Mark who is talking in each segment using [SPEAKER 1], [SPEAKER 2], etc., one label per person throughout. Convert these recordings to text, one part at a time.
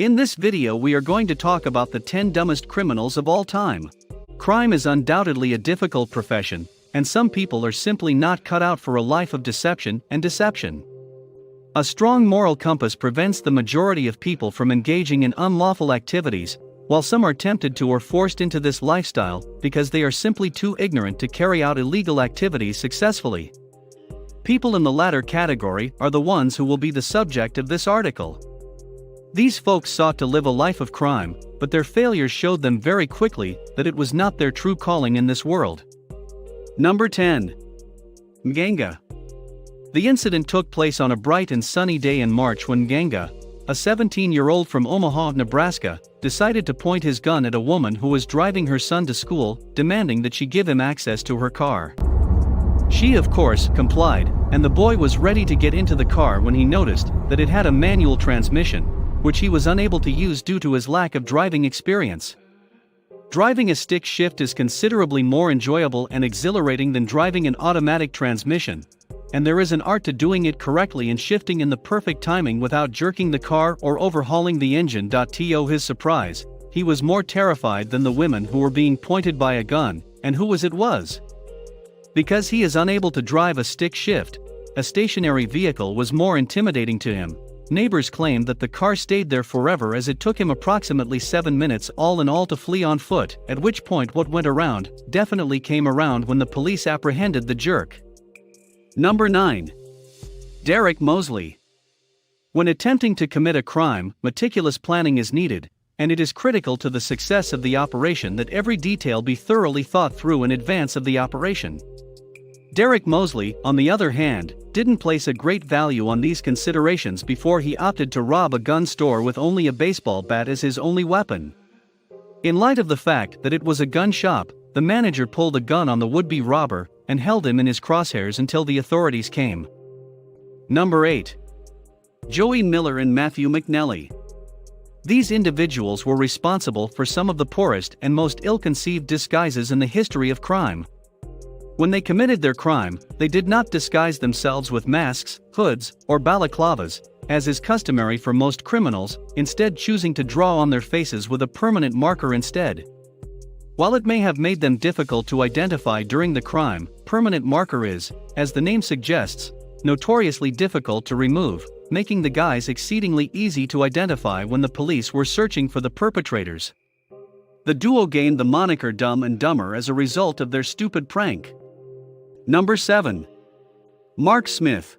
[SPEAKER 1] In this video we are going to talk about the 10 dumbest criminals of all time. Crime is undoubtedly a difficult profession, and some people are simply not cut out for a life of deception and deception. A strong moral compass prevents the majority of people from engaging in unlawful activities, while some are tempted to or forced into this lifestyle because they are simply too ignorant to carry out illegal activities successfully. People in the latter category are the ones who will be the subject of this article. These folks sought to live a life of crime, but their failures showed them very quickly that it was not their true calling in this world. Number 10. Mganga. The incident took place on a bright and sunny day in March when Mganga, a 17-year-old from Omaha, Nebraska, decided to point his gun at a woman who was driving her son to school, demanding that she give him access to her car. She of course complied, and the boy was ready to get into the car when he noticed that it had a manual transmission, which he was unable to use due to his lack of driving experience. Driving a stick shift is considerably more enjoyable and exhilarating than driving an automatic transmission, and there is an art to doing it correctly and shifting in the perfect timing without jerking the car or overhauling the engine. To his surprise, he was more terrified than the women who were being pointed by a gun, and who it was. Because he is unable to drive a stick shift, a stationary vehicle was more intimidating to him. Neighbors claimed that the car stayed there forever as it took him approximately 7 minutes all in all to flee on foot, at which point what went around definitely came around when the police apprehended the jerk. Number 9. Derek Mosley. When attempting to commit a crime, meticulous planning is needed, and it is critical to the success of the operation that every detail be thoroughly thought through in advance of the operation. Derek Mosley, on the other hand, didn't place a great value on these considerations before he opted to rob a gun store with only a baseball bat as his only weapon. In light of the fact that it was a gun shop, the manager pulled a gun on the would-be robber and held him in his crosshairs until the authorities came. Number 8. Joey Miller and Matthew McNelly. These individuals were responsible for some of the poorest and most ill-conceived disguises in the history of crime. When they committed their crime, they did not disguise themselves with masks, hoods, or balaclavas, as is customary for most criminals, instead choosing to draw on their faces with a permanent marker instead. While it may have made them difficult to identify during the crime, permanent marker is, as the name suggests, notoriously difficult to remove, making the guys exceedingly easy to identify when the police were searching for the perpetrators. The duo gained the moniker Dumb and Dumber as a result of their stupid prank. Number 7. Mark Smith.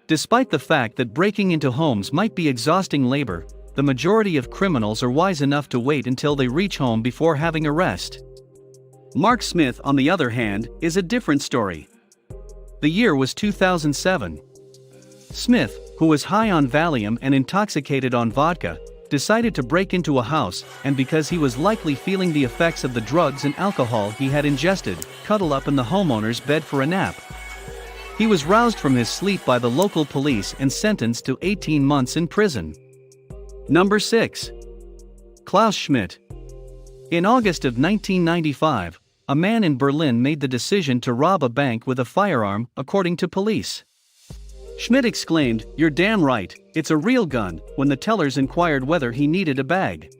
[SPEAKER 1] Despite the fact that breaking into homes might be exhausting labor, the majority of criminals are wise enough to wait until they reach home before having arrest. Mark Smith, on the other hand, is a different story. The year was 2007. Smith, who was high on Valium and intoxicated on vodka, decided to break into a house, and because he was likely feeling the effects of the drugs and alcohol he had ingested, cuddle up in the homeowner's bed for a nap. He was roused from his sleep by the local police and sentenced to 18 months in prison. Number 6. Klaus Schmidt. In August of 1995, a man in Berlin made the decision to rob a bank with a firearm, according to police. Schmidt exclaimed, "You're damn right, it's a real gun," when the tellers inquired whether he needed a bag.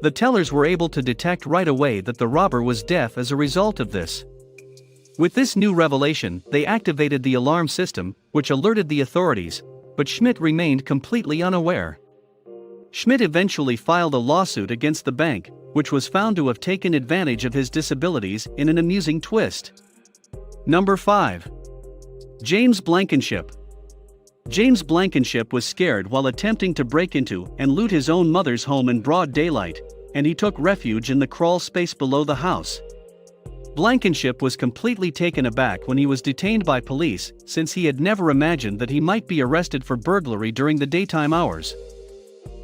[SPEAKER 1] The tellers were able to detect right away that the robber was deaf as a result of this. With this new revelation, they activated the alarm system, which alerted the authorities, but Schmidt remained completely unaware. Schmidt eventually filed a lawsuit against the bank, which was found to have taken advantage of his disabilities in an amusing twist. Number 5. James Blankenship. James Blankenship was scared while attempting to break into and loot his own mother's home in broad daylight, and he took refuge in the crawl space below the house. Blankenship was completely taken aback when he was detained by police, since he had never imagined that he might be arrested for burglary during the daytime hours.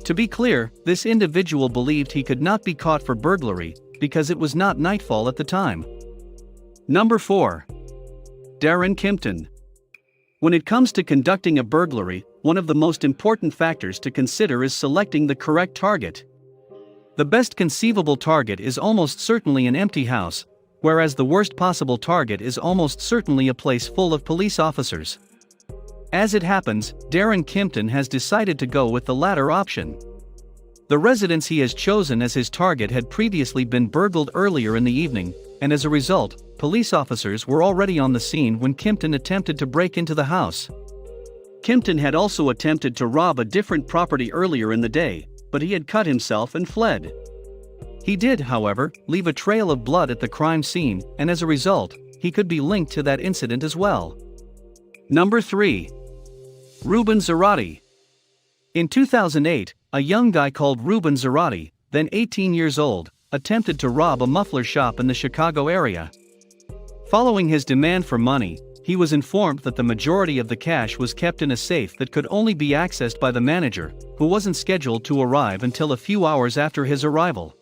[SPEAKER 1] To be clear, this individual believed he could not be caught for burglary, because it was not nightfall at the time. Number 4. Darren Kimpton. When it comes to conducting a burglary, one of the most important factors to consider is selecting the correct target. The best conceivable target is almost certainly an empty house, whereas the worst possible target is almost certainly a place full of police officers. As it happens, Darren Kimpton has decided to go with the latter option. The residence he has chosen as his target had previously been burgled earlier in the evening, and as a result, police officers were already on the scene when Kimpton attempted to break into the house. Kimpton had also attempted to rob a different property earlier in the day, but he had cut himself and fled. He did, however, leave a trail of blood at the crime scene, and as a result, he could be linked to that incident as well. Number 3. Ruben Zarate. In 2008, a young guy called Ruben Zarate, then 18 years old, attempted to rob a muffler shop in the Chicago area. Following his demand for money, he was informed that the majority of the cash was kept in a safe that could only be accessed by the manager, who wasn't scheduled to arrive until a few hours after his arrival.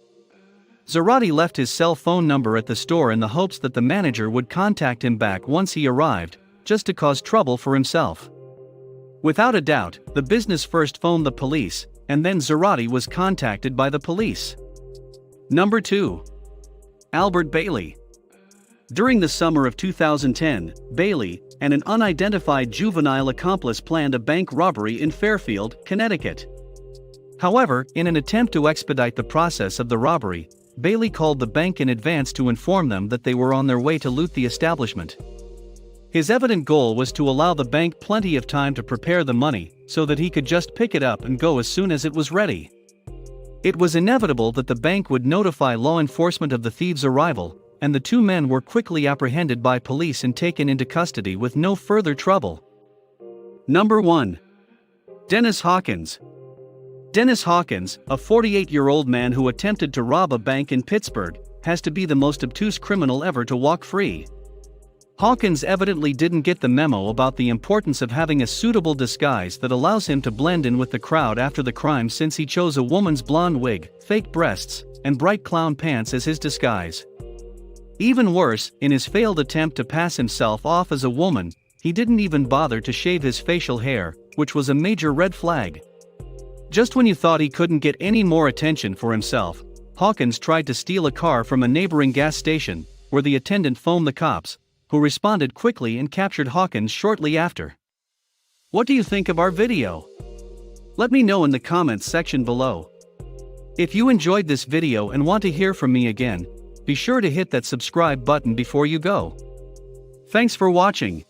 [SPEAKER 1] Zarate left his cell phone number at the store in the hopes that the manager would contact him back once he arrived, just to cause trouble for himself. Without a doubt, the business first phoned the police, and then Zarate was contacted by the police. Number 2. Albert Bailey. During the summer of 2010, Bailey and an unidentified juvenile accomplice planned a bank robbery in Fairfield, Connecticut. However, in an attempt to expedite the process of the robbery, Bailey called the bank in advance to inform them that they were on their way to loot the establishment. His evident goal was to allow the bank plenty of time to prepare the money, so that he could just pick it up and go as soon as it was ready. It was inevitable that the bank would notify law enforcement of the thieves' arrival, and the two men were quickly apprehended by police and taken into custody with no further trouble. Number 1. Dennis Hawkins. Dennis Hawkins, a 48-year-old man who attempted to rob a bank in Pittsburgh, has to be the most obtuse criminal ever to walk free. Hawkins evidently didn't get the memo about the importance of having a suitable disguise that allows him to blend in with the crowd after the crime, since he chose a woman's blonde wig, fake breasts, and bright clown pants as his disguise. Even worse, in his failed attempt to pass himself off as a woman, he didn't even bother to shave his facial hair, which was a major red flag. Just when you thought he couldn't get any more attention for himself, Hawkins tried to steal a car from a neighboring gas station, where the attendant phoned the cops, who responded quickly and captured Hawkins shortly after. What do you think of our video? Let me know in the comments section below. If you enjoyed this video and want to hear from me again, be sure to hit that subscribe button before you go. Thanks for watching.